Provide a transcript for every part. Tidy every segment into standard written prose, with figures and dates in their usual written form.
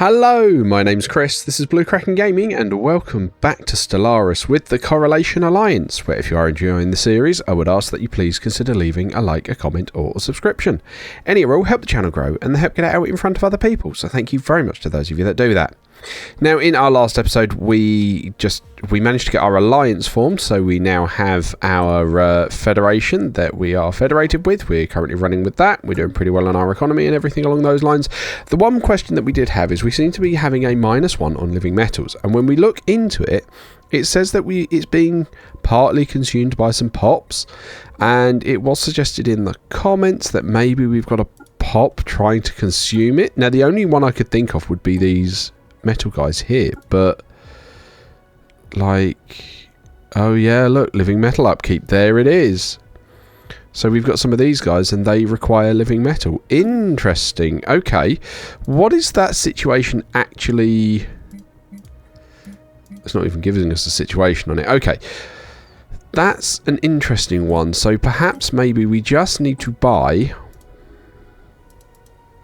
Hello, my name's Chris, this is Blue Kraken Gaming, and welcome back to Stellaris with the Correlation Alliance, where if you are enjoying the series, I would ask that you please consider leaving a like, a comment, or a subscription. Any or all help the channel grow, and they help get it out in front of other people, so thank you very much to those of you that do that. Now, in our last episode, we managed to get our alliance formed, so we now have our federation that we are federated with. We're currently running with that. We're doing pretty well on our economy and everything along those lines. The one question that we did have is we seem to be having a -1 on living metals, and when we look into it, it says that it's being partly consumed by some pops, and it was suggested in the comments that maybe we've got a pop trying to consume it. Now, the only one I could think of would be these metal guys here, but like, oh yeah, look, living metal upkeep, there it is. So we've got some of these guys and they require living metal. Interesting. Okay, what is that situation actually? It's not even giving us a situation on it. Okay, that's an interesting one. So perhaps maybe we just need to buy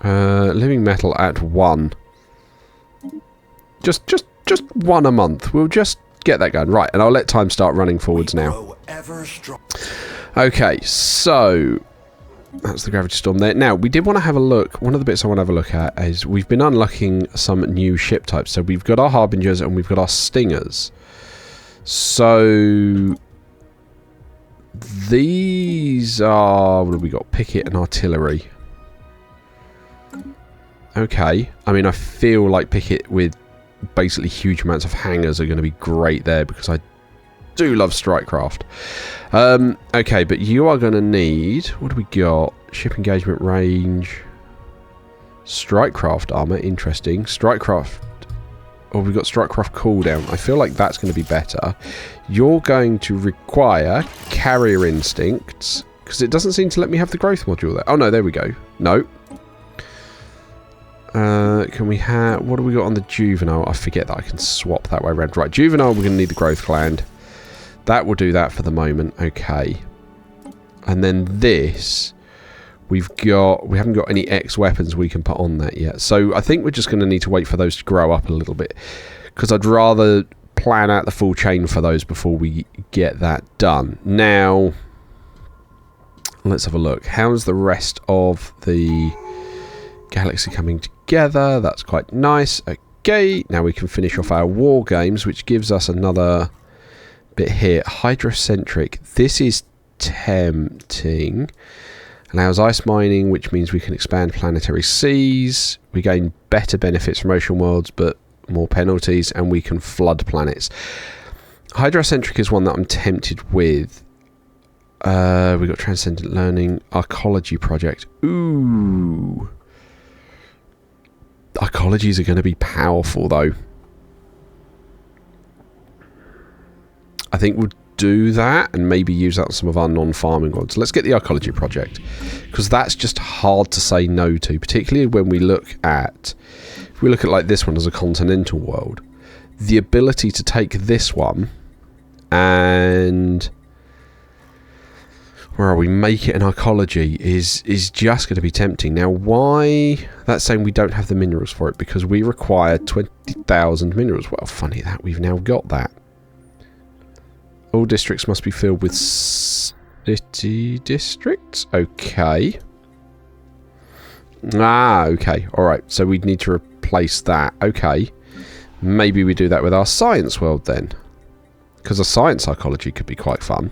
living metal at 1. Just 1 a month. We'll just get that going. Right, and I'll let time start running forwards now. Okay, so that's the gravity storm there. Now, we did want to have a look. One of the bits I want to have a look at is we've been unlocking some new ship types. So we've got our Harbingers and we've got our Stingers. So these are, what have we got? Picket and artillery. Okay, I mean, I feel like Picket with basically huge amounts of hangars are going to be great there because I do love strikecraft. Okay, but you are going to need, what do we got? Ship engagement range, strikecraft armor, interesting. Strikecraft, oh, we've got strikecraft cooldown. I feel like that's going to be better. You're going to require carrier instincts because it doesn't seem to let me have the growth module there. Oh no, there we go. No. Can we have, what do we got on the juvenile? I forget that I can swap that way around. Right, juvenile, we're going to need the growth gland. That will do that for the moment. Okay. And then this, we haven't got any X weapons we can put on that yet. So I think we're just going to need to wait for those to grow up a little bit, because I'd rather plan out the full chain for those before we get that done. Now, let's have a look. How's the rest of the galaxy coming together? That's quite nice. Okay, now we can finish off our war games, which gives us another bit here. Hydrocentric. This is tempting. Allows ice mining, which means we can expand planetary seas. We gain better benefits from ocean worlds, but more penalties, and we can flood planets. Hydrocentric is one that I'm tempted with. We got transcendent learning, archaeology project. Ooh. Archaeologies are going to be powerful, though. I think we'll do that and maybe use that on some of our non-farming worlds. Let's get the archaeology project, because that's just hard to say no to, particularly when we look at, if we look at like this one as a continental world, the ability to take this one and, where are we, make it an archaeology is just going to be tempting. Now, why? That's saying we don't have the minerals for it because we require 20,000 minerals. Well, funny that we've now got that. All districts must be filled with city districts. Okay. Ah, okay. All right. So we'd need to replace that. Okay. Maybe we do that with our science world then, because a science archaeology could be quite fun.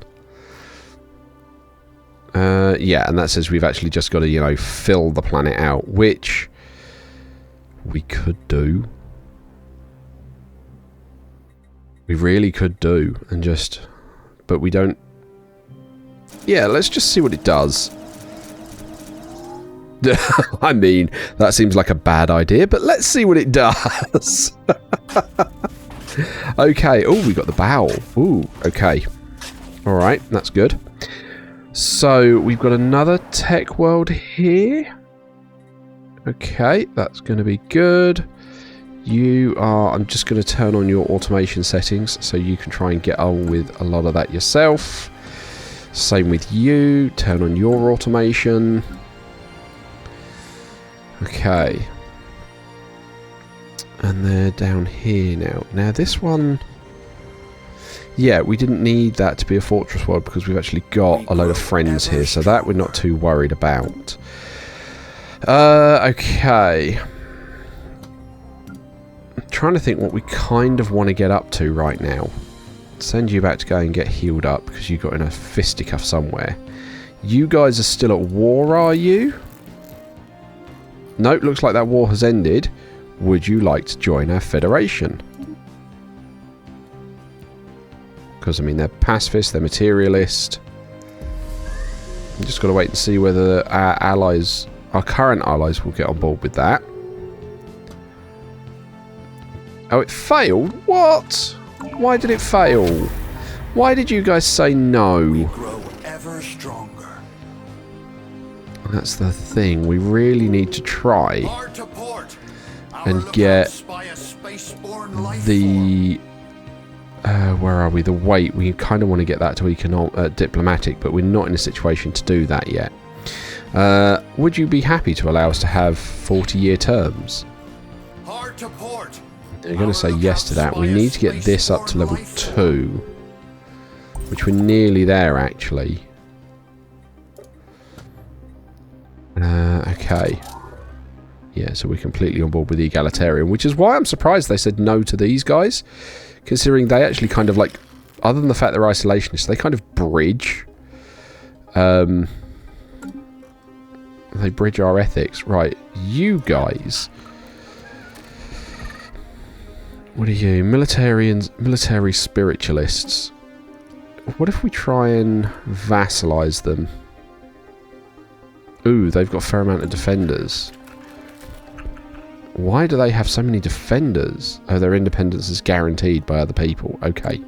Yeah, and that says we've actually just got to, you know, fill the planet out, which we could do. We really could do, and just, but we don't. Yeah, let's just see what it does. I mean, that seems like a bad idea, but let's see what it does. Okay, oh, we got the bowel. Ooh, okay. Alright, that's good. So, we've got another tech world here. Okay, that's going to be good. You are, I'm just going to turn on your automation settings so you can try and get on with a lot of that yourself. Same with you, turn on your automation. Okay. And they're down here now. Now this one... Yeah, we didn't need that to be a fortress world because we've actually got a load of friends here, so that we're not too worried about. Okay. I'm trying to think what we kind of want to get up to right now. Send you back to go and get healed up because you got in a fisticuff somewhere. You guys are still at war, are you? Nope, looks like that war has ended. Would you like to join our federation? Because, I mean, they're pacifist, they're materialist. We've just got to wait and see whether our allies, our current allies, will get on board with that. Oh, it failed? What? Why did it fail? Why did you guys say no? We grow ever stronger. That's the thing. We really need to try and get the... where are we? The weight. We kind of want to get that to diplomatic, but we're not in a situation to do that yet. Would you be happy to allow us to have 40-year terms? They're going to say yes to that. We need to get this up to level 2, which we're nearly there, actually. Okay. Yeah, so we're completely on board with the egalitarian, which is why I'm surprised they said no to these guys, considering they actually kind of like, other than the fact they're isolationists, they kind of bridge. They bridge our ethics. Right, you guys... What are you? Military spiritualists. What if we try and vassalize them? Ooh, they've got a fair amount of defenders. Why do they have so many defenders? Oh, their independence is guaranteed by other people. Okay.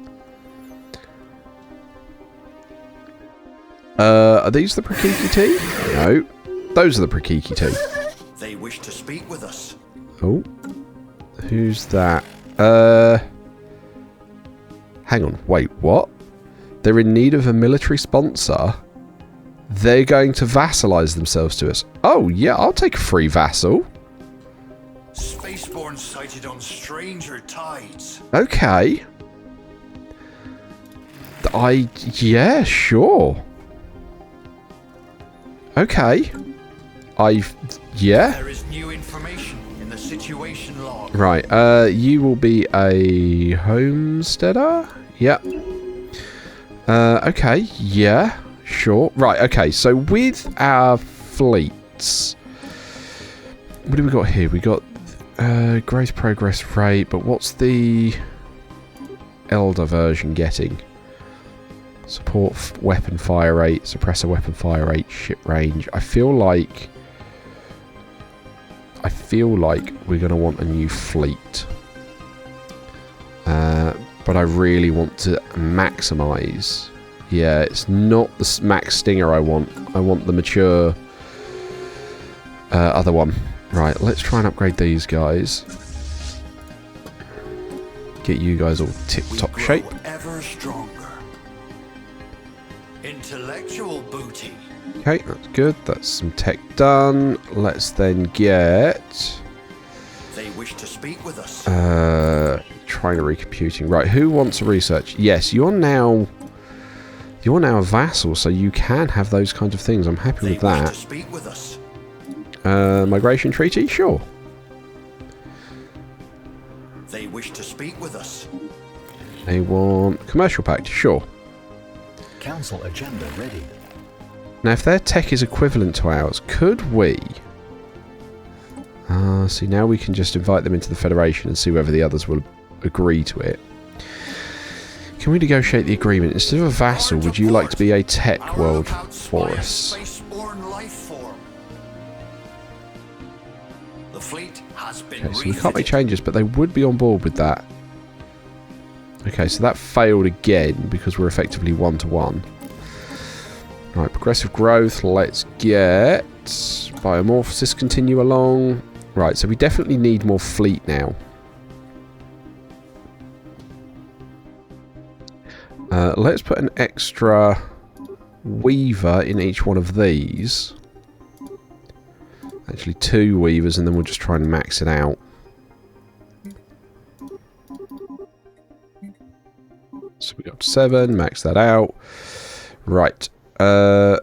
Are these the Prakiki? No. Those are the Prakiki. They wish to speak with us. Oh. Who's that? Hang on, wait, what? They're in need of a military sponsor. They're going to vassalize themselves to us. Oh, yeah, I'll take a free vassal. Spaceborne sighted on stranger tides. Okay. Yeah, sure. Okay. Yeah. There is new information in the situation log. Right, you will be a homesteader? Yep. Okay, yeah, sure. Right, okay, so with our fleets, what do we got here? We got growth progress rate, but what's the Elder version getting? Support weapon fire rate, suppressor weapon fire rate, ship range. I feel like we're going to want a new fleet. But I really want to maximise. Yeah, it's not the Max Stinger I want. I want the mature other one. Right, let's try and upgrade these guys. Get you guys all tip-top shape. Ever stronger. Intellectual booty. Okay, that's good. That's some tech done. Let's then get... They wish to speak with us. Trying to recomputing. Right, who wants a research? Yes, you're now a vassal, so you can have those kinds of things. I'm happy with that. Wish to speak with us. Migration treaty? Sure. They wish to speak with us. They want commercial pact? Sure. Council agenda ready. Now, if their tech is equivalent to ours, could we... see, now we can just invite them into the Federation and see whether the others will agree to it. Can we negotiate the agreement? Instead of a vassal, would you like to be a tech world for us? Okay, so we can't make changes, but they would be on board with that. Okay, so that failed again because we're effectively 1-to-1. Right, progressive growth. Let's get biomorphosis continue along. Right, so we definitely need more fleet now. Let's put an extra weaver in each one of these. Actually, 2 weavers, and then we'll just try and max it out. So we got 7, max that out. Right. Why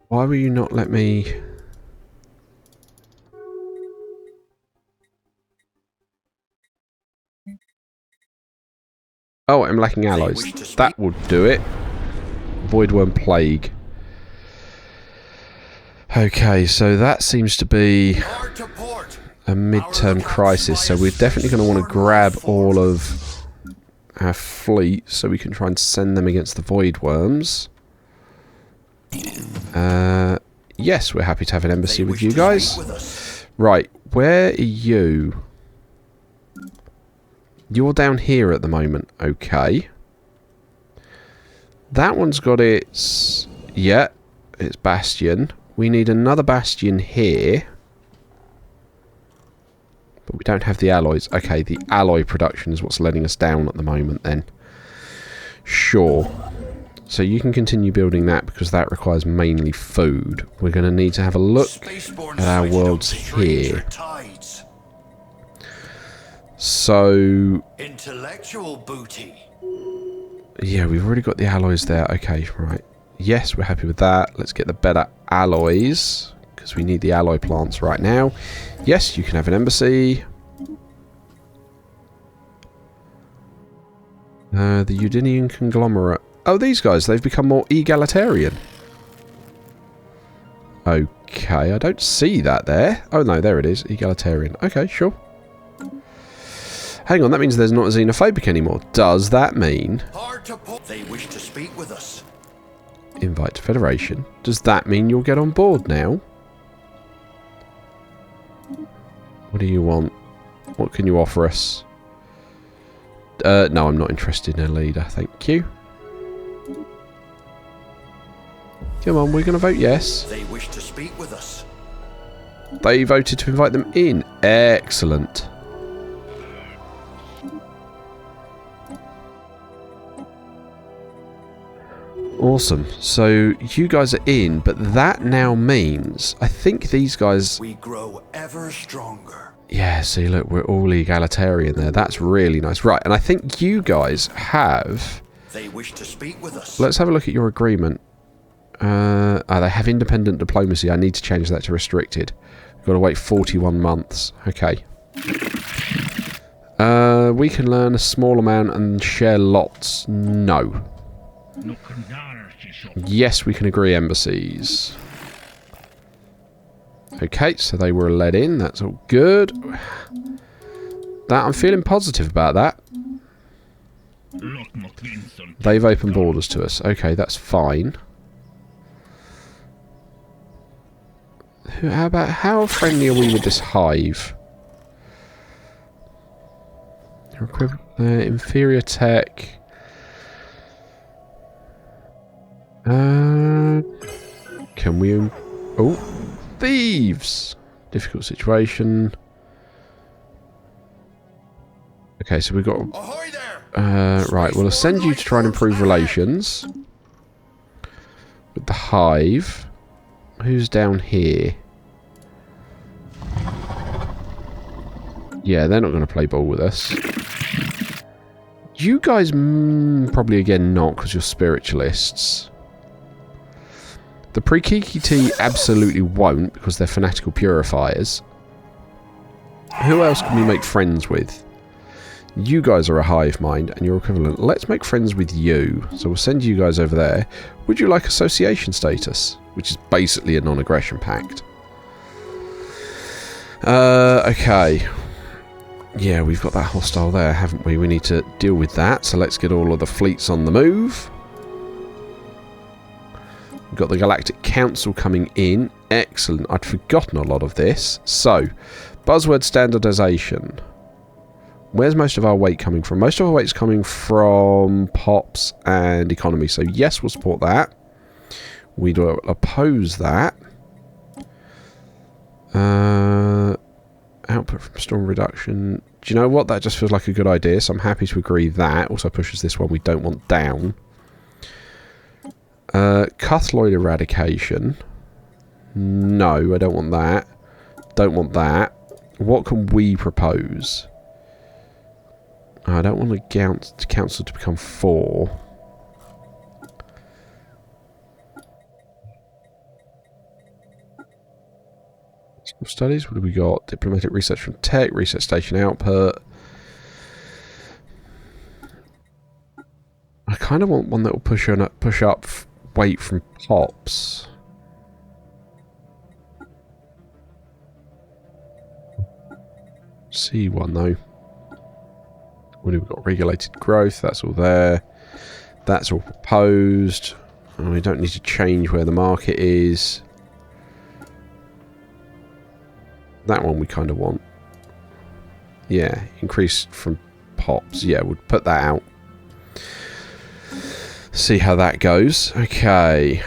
will you not let me... Oh, I'm lacking alloys. That will do it. Voidworm Plague. Okay, so that seems to be a mid-term crisis, so we're definitely going to want to grab all of our fleet so we can try and send them against the Void Worms. Yes, we're happy to have an embassy with you guys. Right, where are you? You're down here at the moment. Okay. That one's got its... Yeah, its bastion. We need another bastion here. But we don't have the alloys. Okay, the alloy production is what's letting us down at the moment then. Sure. So you can continue building that because that requires mainly food. We're going to need to have a look at our worlds here. So... Intellectual booty. Yeah, we've already got the alloys there. Okay, right. Yes, we're happy with that. Let's get the better alloys because we need the alloy plants right now. Yes, you can have an embassy. The Udinian conglomerate. Oh, these guys, they've become more egalitarian. Okay, I don't see that there. Oh, no, there it is. Egalitarian. Okay, sure. Hang on, that means there's not xenophobic anymore. Does that mean... They wish to speak with us. Invite to Federation. Does that mean you'll get on board now? What do you want? What can you offer us? No, I'm not interested in a leader. Thank you. Come on, we're going to vote yes. They wish to speak with us. They voted to invite them in. Excellent. Awesome. So you guys are in, but that now means I think these guys... We grow ever stronger. Yeah, see, look, we're all egalitarian there. That's really nice. Right, and I think you guys have... They wish to speak with us. Let's have a look at your agreement. They have independent diplomacy. I need to change that to restricted. We've got to wait 41 months. Okay. We can learn a small amount and share lots. No. Yes, we can agree embassies. Okay, so they were let in. That's all good. I'm feeling positive about that. They've opened borders to us. Okay, that's fine. How friendly are we with this hive? Inferior tech. Can we... Oh, thieves! Difficult situation. Okay, so we've got... Ahoy there! Right, we'll send you to try and improve relations with the hive. Who's down here? Yeah, they're not going to play ball with us. You guys probably again not, because you're spiritualists. The Pre-Kiki absolutely won't, because they're fanatical purifiers. Who else can we make friends with? You guys are a hive mind, and you're equivalent. Let's make friends with you. So we'll send you guys over there. Would you like association status? Which is basically a non-aggression pact. Okay. Yeah, we've got that hostile there, haven't we? We need to deal with that. So let's get all of the fleets on the move. We've got the Galactic Council coming in. Excellent. I'd forgotten a lot of this. So, buzzword standardization. Where's most of our weight coming from? Most of our weight's coming from pops and economy. So yes, we'll support that. We will oppose that. Output from storm reduction. Do you know what? That just feels like a good idea, so I'm happy to agree that. Also pushes this one we don't want down. Cuthloid eradication. No, I don't want that. Don't want that. What can we propose? I don't want the council to become 4. Studies, what have we got? Diplomatic research from tech, research station output. I kind of want one that will push up weight from pops. C1 though. What have we got? Regulated growth, that's all there. That's all proposed. And we don't need to change where the market is. That one we kind of want. Yeah, increase from pops. Yeah, we'll put that out. See how that goes. Okay.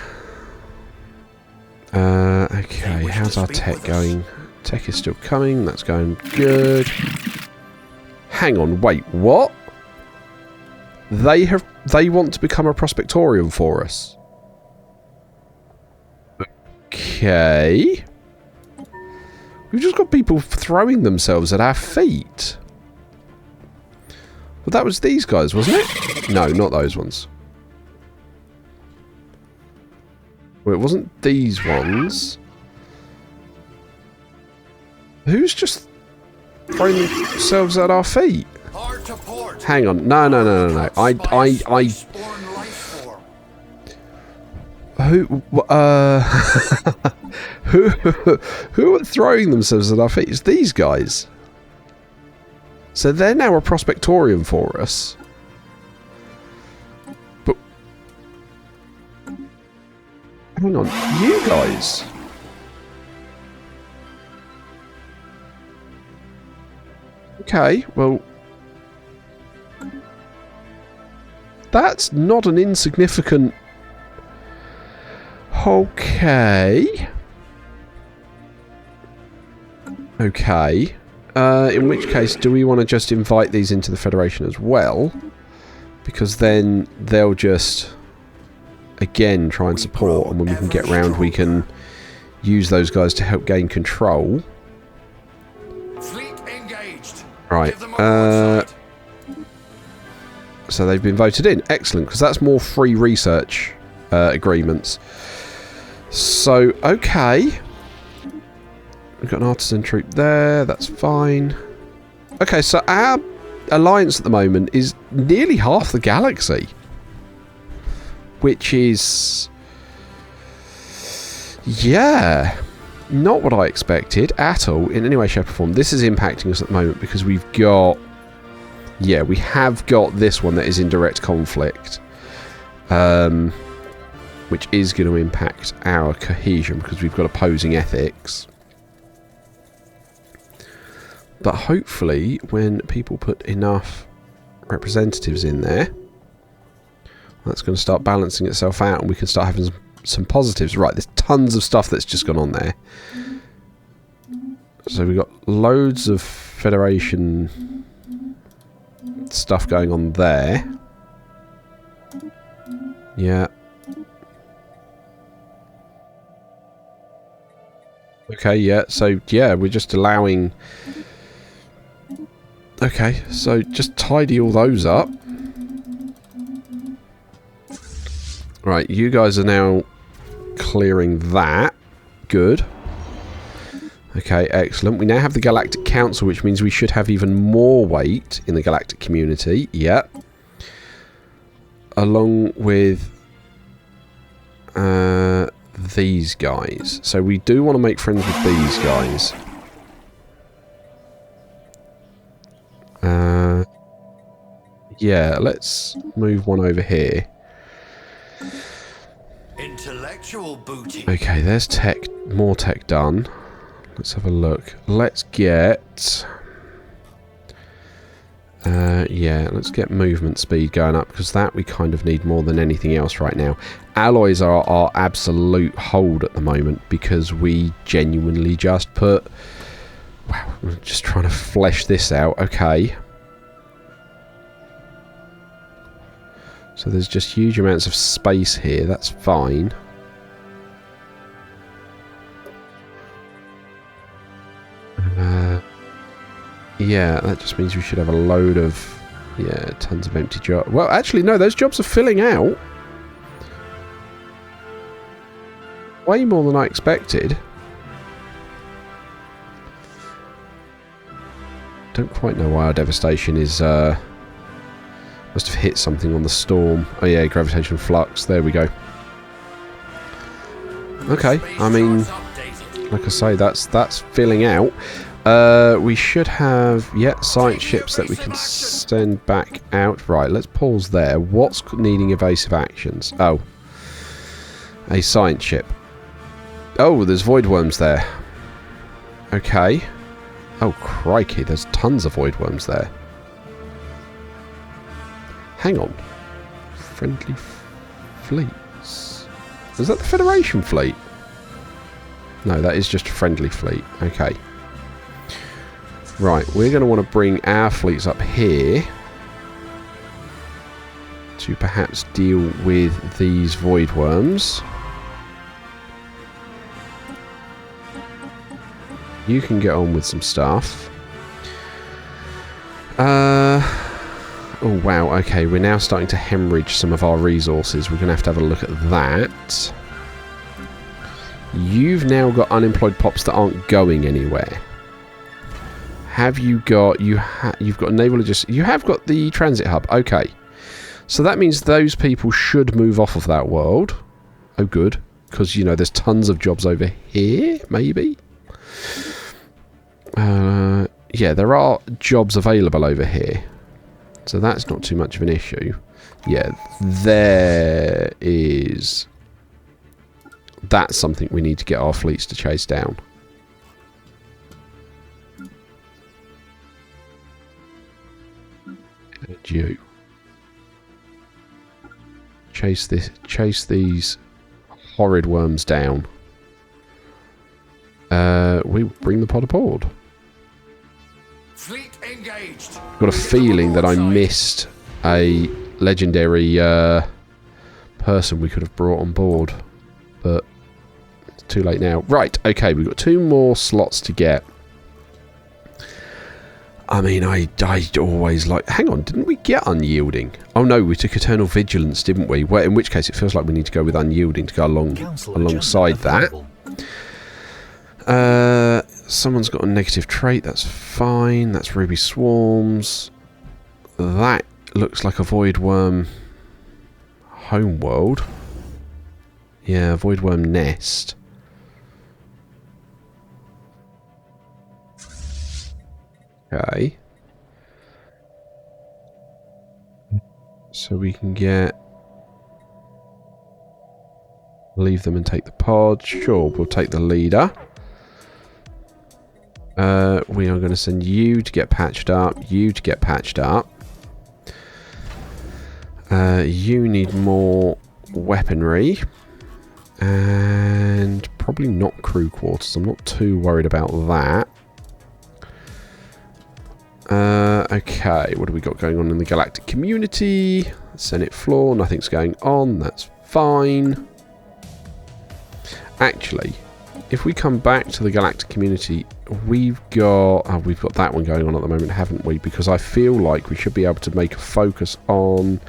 Okay, how's our tech going? Tech is still coming. That's going good. Hang on, wait, what? They want to become a prospectorium for us. Okay. We've just got people throwing themselves at our feet. Well, that was these guys, wasn't it? No, not those ones. Well, it wasn't these ones. Who's just throwing themselves at our feet? Hard to port. Hang on. No. Who are throwing themselves at our feet? It's these guys. So they're now a prospectorium for us. But hang on, you guys. Okay, well, that's not an insignificant. Okay. Okay. In which case, do we want to just invite these into the Federation as well? Because then they'll just, again, try and support, and when we can get round, we can use those guys to help gain control. Fleet engaged. Right. Give them a So they've been voted in. Excellent, because that's more free research agreements. So, okay. We've got an artisan troop there. That's fine. Okay, so our alliance at the moment is nearly half the galaxy. Which is... yeah. Not what I expected at all, in any way, shape or form. This is impacting us at the moment because we've got... yeah, we have got this one that is in direct conflict. Which is going to impact our cohesion because we've got opposing ethics. But hopefully, when people put enough representatives in there, that's going to start balancing itself out and we can start having some positives. Right, there's tons of stuff that's just gone on there. So we've got loads of Federation stuff going on there. Yeah. Okay, yeah, so, yeah, we're just allowing... okay, so just tidy all those up. Right, you guys are now clearing that. Good. Okay, excellent. We now have the Galactic Council, which means we should have even more weight in the galactic community. Yep. Along with... these guys. So we do want to make friends with these guys. Yeah, let's move one over here. intellectual booty. Okay, there's tech, more tech done. Let's have a look. Let's get... yeah, let's get movement speed going up because that we kind of need more than anything else right now. Alloys are our absolute hold at the moment because we genuinely just put... wow, we're just trying to flesh this out. Okay. So there's just huge amounts of space here. That's fine. Yeah, that just means we should have a load of... Yeah, tons of empty jobs. Well, actually, no, those jobs are filling out. Way more than I expected. Don't quite know why our devastation is... must have hit something on the storm. Oh yeah, gravitational flux. There we go. Okay, I mean, like I say, that's filling out. We should have, yeah, science ships that we can send back out. Right, let's pause there. What's needing evasive actions? Oh, a science ship. Oh, there's void worms there. Okay. Oh, crikey, there's tons of void worms there. Hang on. Friendly fleets. Is that the Federation fleet? No, that is just a friendly fleet. Okay. Right, we're going to want to bring our fleets up here to perhaps deal with these void worms. You can get on with some stuff. Oh wow, okay, we're now starting to hemorrhage some of our resources. We're going to have a look at that. You've now got unemployed pops that aren't going anywhere. Have you got... You've got naval logistics... You have got the transit hub. Okay. So that means those people should move off of that world. Oh, good. Because, you know, there's tons of jobs over here, maybe? Yeah, there are jobs available over here. So that's not too much of an issue. Yeah, there is... That's something we need to get our fleets to chase down. And you. Chase these horrid worms down. We bring the pod aboard. Fleet engaged. Got a feeling that I missed a legendary person we could have brought on board, but it's too late now. Right, okay, we've got 2 more slots to get. I mean, I always like... Hang on, didn't we get unyielding? Oh no, we took eternal vigilance, didn't we? Well, in which case it feels like we need to go with unyielding to go alongside that. Someone's got a negative trait, that's fine. That's ruby swarms. That looks like a void worm homeworld. Yeah, void worm nest. Okay. So we can leave them and take the pod. Sure, we'll take the leader. We are going to send you to get patched up. You to get patched up. You need more weaponry. And probably not crew quarters. I'm not too worried about that. Okay, what do we got going on in the galactic community? Senate floor, nothing's going on. That's fine. Actually, if we come back to the galactic community, we've got that one going on at the moment, haven't we? Because I feel like we should be able to make a focus on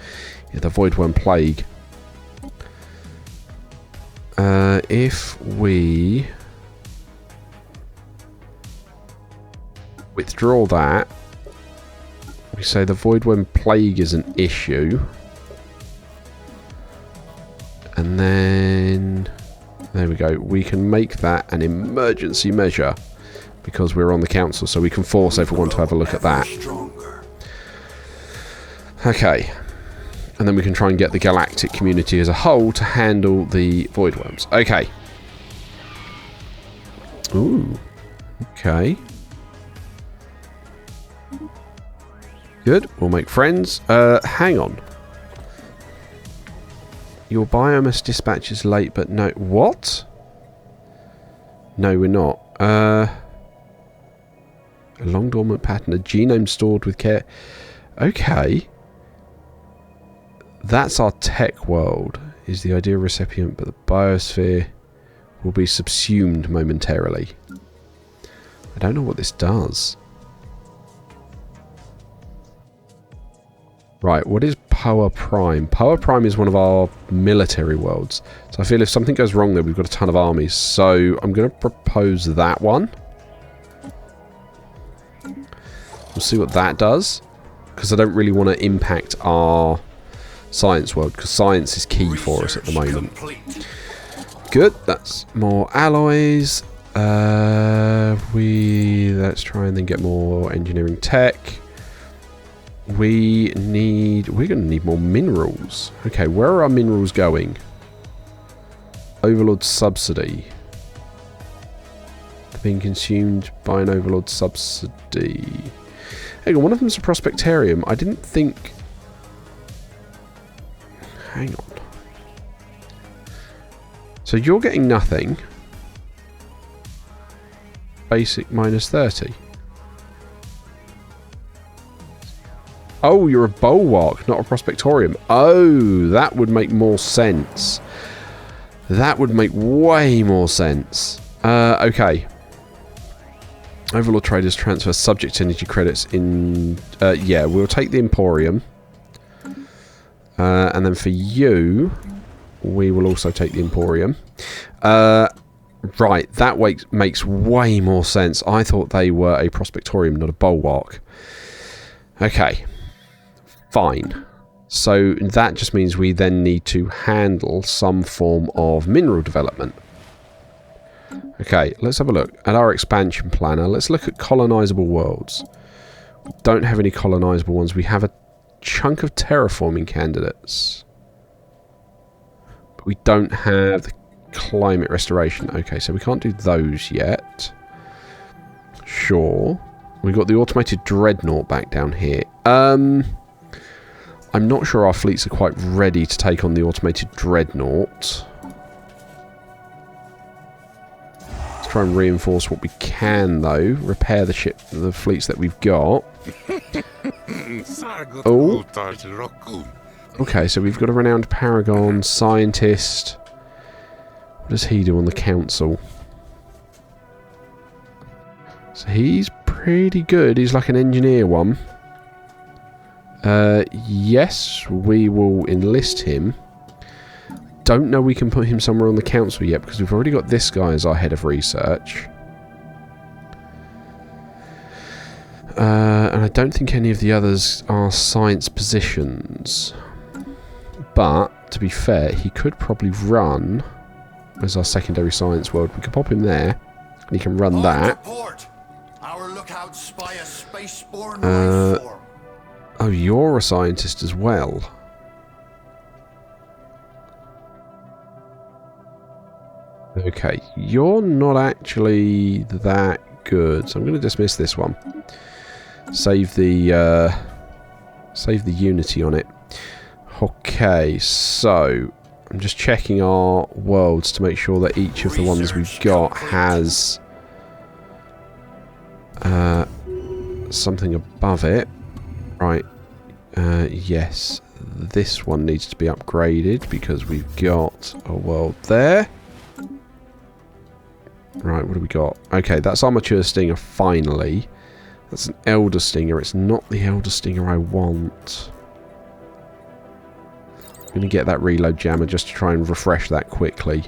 the Voidworm Plague. If we withdraw that, we say the Voidworm Plague is an issue, and then there we go. We can make that an emergency measure because we're on the council, so we can force everyone to have a look at that. Okay. And then we can try and get the galactic community as a whole to handle the Voidworms. Okay. Ooh. Okay. Good. We'll make friends. Hang on. Your biomass dispatch is late, but no... What? No, we're not. A long dormant pattern. A genome stored with care. Okay. That's our tech world, is the ideal recipient, but the biosphere will be subsumed momentarily. I don't know what this does. Right, what is Power Prime? Power Prime is one of our military worlds. So I feel if something goes wrong there, we've got a ton of armies. So I'm going to propose that one. We'll see what that does. Because I don't really want to impact our science world. Because science is key for us at the moment. Complete. Good, that's more alloys. Let's try and then get more engineering tech. We're going to need more minerals. Okay, where are our minerals going? Overlord subsidy. They're being consumed by an Overlord subsidy. Hang on, one of them's a prospectarium. I didn't think... Hang on. So you're getting nothing. Basic minus 30. Oh, you're a bulwark, not a prospectorium. Oh, that would make more sense. That would make way more sense. Okay. Overlord traders transfer subject energy credits in... yeah, we'll take the Emporium. And then for you, we will also take the Emporium. Right, that makes way more sense. I thought they were a prospectorium, not a bulwark. Okay. Fine. So that just means we then need to handle some form of mineral development. Okay, let's have a look at our expansion planner. Let's look at colonizable worlds. We don't have any colonizable ones. We have a chunk of terraforming candidates. But we don't have the climate restoration. Okay, so we can't do those yet. Sure. We've got the automated dreadnought back down here. I'm not sure our fleets are quite ready to take on the automated dreadnought. Let's try and reinforce what we can, though. Repair the fleets that we've got. Oh. Okay, so we've got a renowned paragon, scientist. What does he do on the council? So he's pretty good. He's like an engineer one. Yes, we will enlist him. Don't know we can put him somewhere on the council yet because we've already got this guy as our head of research. And I don't think any of the others are science positions. But, to be fair, he could probably run as our secondary science world. We could pop him there and he can run that. Our lookouts spy a spaceborne life form. Oh, you're a scientist as well. Okay, you're not actually that good, so I'm going to dismiss this one. Save the Unity on it. Okay, so I'm just checking our worlds to make sure that each of the ones we've got has something above it. Right, yes, this one needs to be upgraded because we've got a world there. Right, what do we got? Okay, that's our mature stinger finally. That's an elder stinger. It's not the elder stinger I want. I'm going to get that reload jammer just to try and refresh that quickly.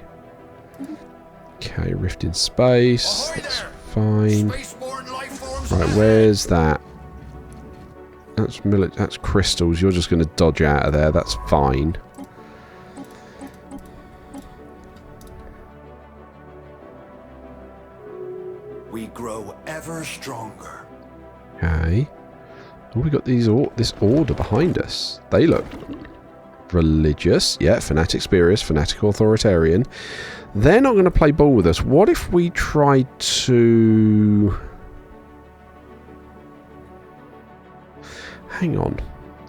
Okay, rift in space. That's fine. Right, where's that? That's crystals. You're just going to dodge out of there. That's fine. We grow ever stronger. Okay. Oh, we got this order behind us. They look religious. Yeah, fanatic spurious, fanatic authoritarian. They're not going to play ball with us. What if we tried to... Hang on.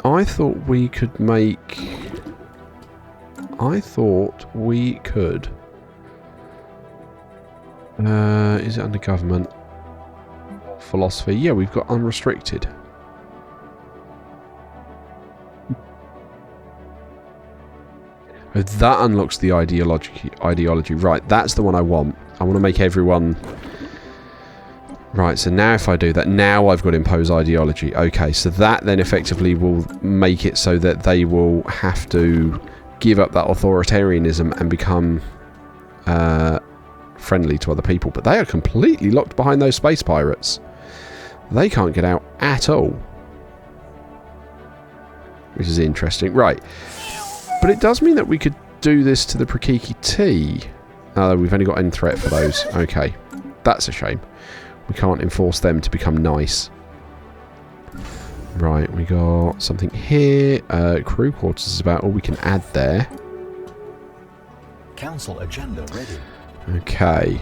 I thought we could make... is it under government? Philosophy? Yeah, we've got unrestricted. That unlocks the ideology. Right, that's the one I want. I want to make everyone Right, so now if I do that, now I've got to impose ideology. Okay, so that then effectively will make it so that they will have to give up that authoritarianism and become friendly to other people. But they are completely locked behind those space pirates. They can't get out at all. Which is interesting. Right. But it does mean that we could do this to the Prakiki T. Oh, we've only got end threat for those. Okay. That's a shame. We can't enforce them to become nice. Right, we got something here. Crew quarters is about all we can add there. Council agenda ready. Okay.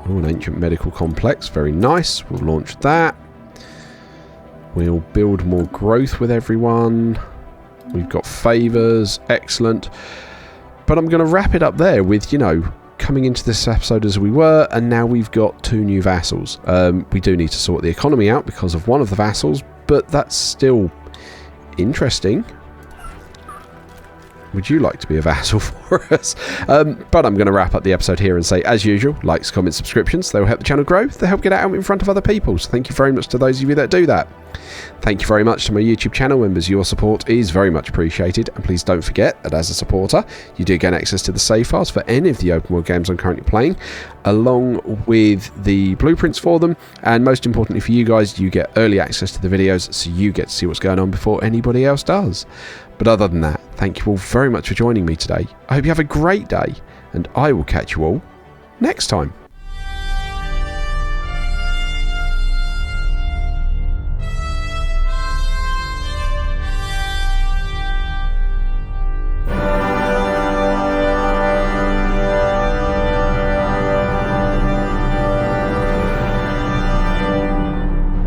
Oh, an ancient medical complex. Very nice. We'll launch that. We'll build more growth with everyone. We've got favours. Excellent. But I'm going to wrap it up there with, you know, coming into this episode as we were, and now we've got 2 new vassals. We do need to sort the economy out because of one of the vassals, but that's still interesting. Would you like to be a vassal for us? But I'm going to wrap up the episode here and say, as usual, likes, comments, subscriptions. They will help the channel grow. They help get it out in front of other people. So thank you very much to those of you that do that. Thank you very much to my YouTube channel members. Your support is very much appreciated. And please don't forget that as a supporter, you do gain access to the save files for any of the open world games I'm currently playing, along with the blueprints for them. And most importantly for you guys, you get early access to the videos, so you get to see what's going on before anybody else does. But other than that, thank you all very much for joining me today. I hope you have a great day, and I will catch you all next time.